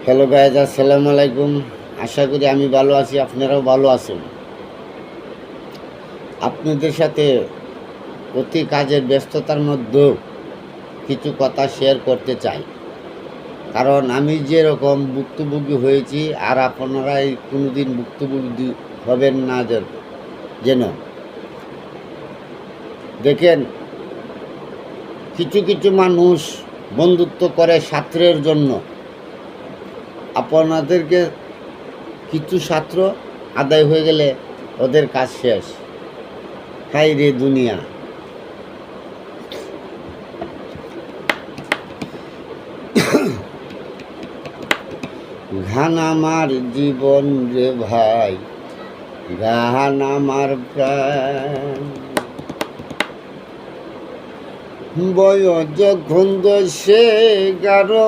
Hello guys, আসসালামু আলাইকুম। আশা করি আমি ভালো আছি, আপনারাও ভালো আছেন। আপনাদের সাথে অতি কাজের ব্যস্ততার মধ্যেও কিছু কথা শেয়ার করতে চাই, কারণ আমি যেরকম ভুক্তভোগী হয়েছি আর আপনারাই কোনোদিন ভুক্তভোগী হবেন না যেন। দেখেন, কিছু কিছু মানুষ বন্ধুত্ব করে ছাত্রের জন্য। আপনাদেরকে কিছু ছাত্র আদায় হয়ে গেলে ওদের কাজ শেষ। হাই রে দুনিয়া! ঘান আমার জীবন রে ভাই, গান আমার প্রাণ। বয়স যখন 10-11,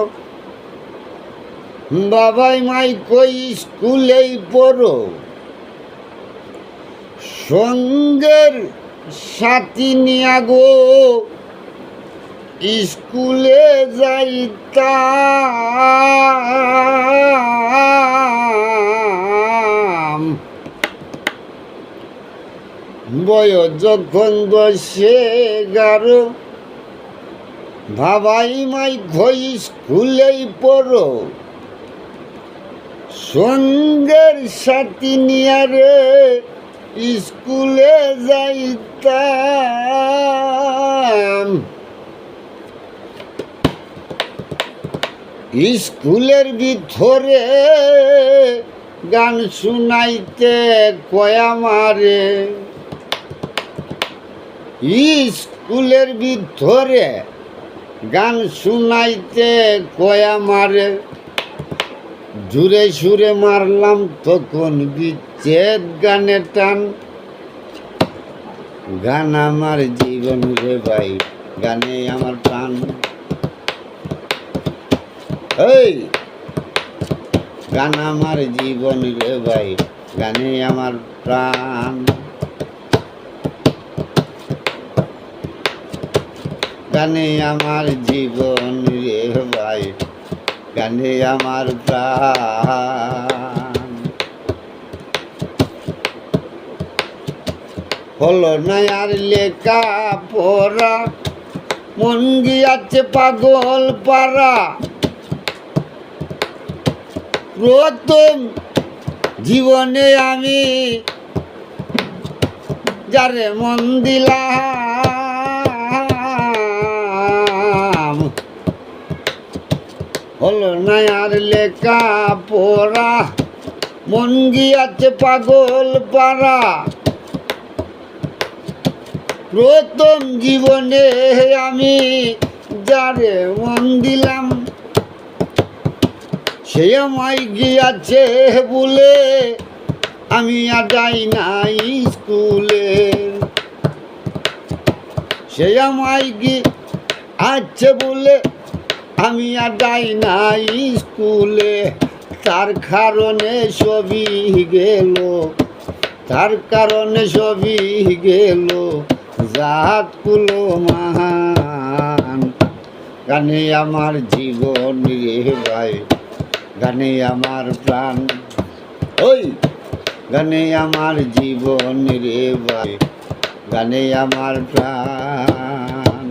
বাবাই মাই কই স্কুলেই পড়ো, সঙ্গের সাথী নিয়া গো স্কুলে যাইতাম। বয়স যখন 10-11, বাবাই মাই কই স্কুলেই পড়ো, সঙ্গের সাথী নিয়া রে স্কুলে যাইতাম। স্কুলের ভিতরে গান শুনাইতে কয় আমারে, স্কুলের ভিতরে গান শুনাইতে কয় আমারে। জুড়ে সুরে মারলাম তখন বিচ্ছেদ গানে টান। গান আমার জীবন রে ভাই, গানে আমার প্রাণ। এই গান আমার জীবন রে ভাই, গানে আমার প্রাণ। গানে আমার জীবন রে ভাই, গানে আমার প্রাণ। হলো না আর লেখা পড়া, মন গিয়াছে পাগল পাড়া। প্রথম জীবনে আমি যারে মন দিলাম, হলো না আর লেখা পড়া, মন গিয়াছে পাগল পাড়া। প্রথম জীবনে আমি যারে মন দিলাম, সে আমায় গিয়াছে বলে আমি আর যাই নাই স্কুলে। সে আমায় গিয়াছে বলে আমি আর যাই নাই স্কুলে। তার কারণে সবই গেল, তার কারণে সবই গেল জাত কুলো মান। গানে আমার জীবন রে ভাই, গানে আমার প্রাণ। ওই গানে আমার জীবন রে ভাই, গানে আমার প্রাণ।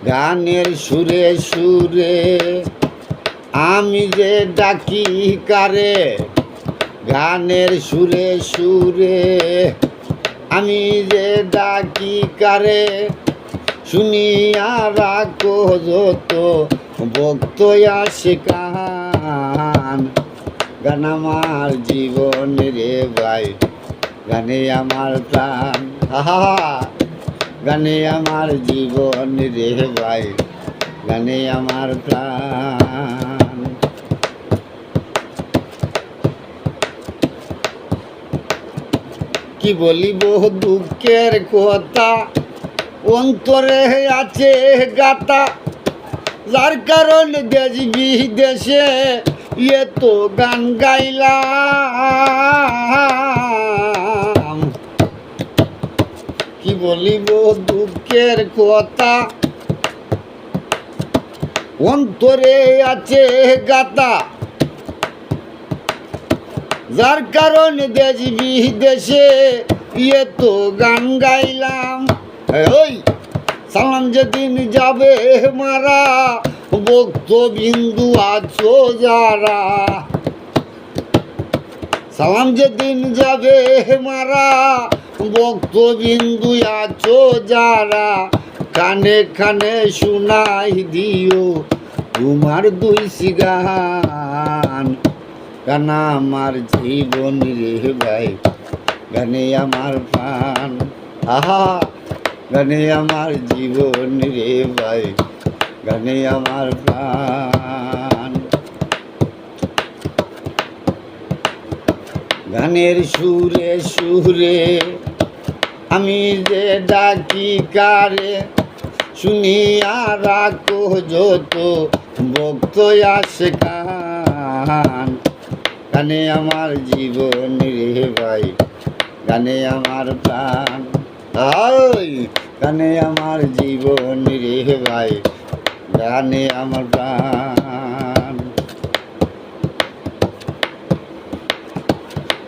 গানের সুরে সুরে আমি যে ডাকি কারে, গানের সুরে সুরে আমি যে ডাকি কারে। শুনিয়া রাখো যত ভক্ত আসে কান। গান আমার জীবন রে ভাই, গানে আমার প্রাণ। আহা, গানে আমার জীবন রে ভাই, গানে আমার প্রাণ। কি বলিব দুঃখের কথা, অন্তরে আছে গাতা। যার কারণে দেশ বিদেশে এত গান গাইলাম। কি বলিব দুঃখের কথা, অন্তরে আছে গাতা, যার কারণে দেশ বিদেশে তো গান গাইলাম। ওই সালাম যেদিন যাবে মারা, ভক্তবিন্দু আছো যারা, সালাম যেদিন যাবে মারা, ভক্তবিন্দু আছো যারা, কানে কানে শুনাই দিও তোমার দুই গান। গান আমার জীবন রে ভাই, গানে আমার প্রাণ। আহা, গানে আমার জীবন রে ভাই, গানে আমার প্রাণ। গানের সুরে সুরে আমি যে ডাকি কারে, শুনিয়া রাখো যত ভক্ত আসে কান। গানে আমার জীবন রে ভাই, গানে আমার প্রাণ। ওই গানে আমার জীবন রে ভাই, গানে আমার প্রাণ।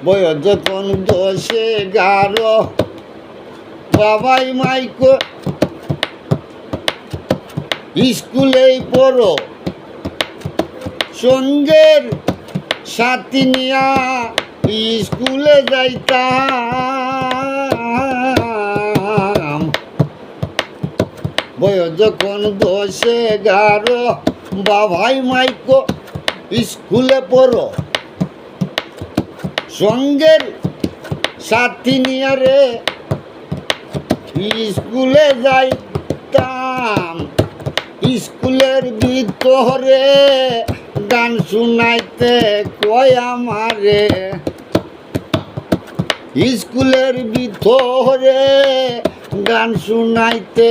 বয়স যখন 10-11, বাবাই মাইকো স্কুলেই পড়ো, সঙ্গের সাথী নিয়া স্কুলে যাইতাম। বয়স যখন 10-11, বাবাই মাইকো স্কুলে পড়ো, সঙ্গের সাথী নিয়া রে স্কুলে যাইতাম। স্কুলের ভিতরে গান শুনাইতে কয় আমারে, স্কুলের ভিতরে গান শুনাইতে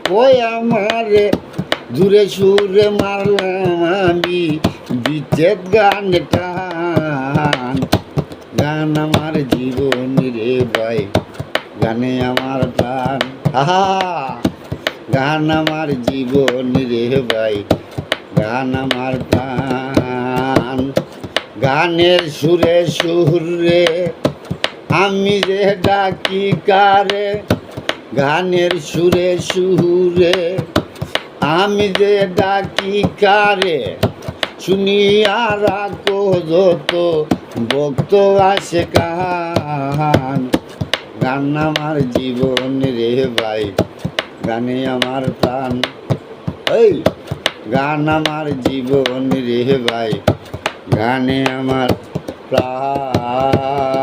কয় আমারে, দূরে সুরে মারলাম আমি বিচ্ছেদ গান টান। গান আমার জীবন রে ভাই, গানে আমার প্রাণ। আহা, গান আমার জীবন রে ভাই, গান আমার প্রাণ। গানের সুরে সুরে আমি যে ডাকি কারে, গানের সুরে সুরে আমি যে ডাকি কারে, শুনিয়া রাখো যত ভক্ত আসে কান। গান আমার জীবন রে ভাই, গানে আমার প্রাণ। এই গান আমার জীবন রে ভাই, গানে আমার প্রাণ।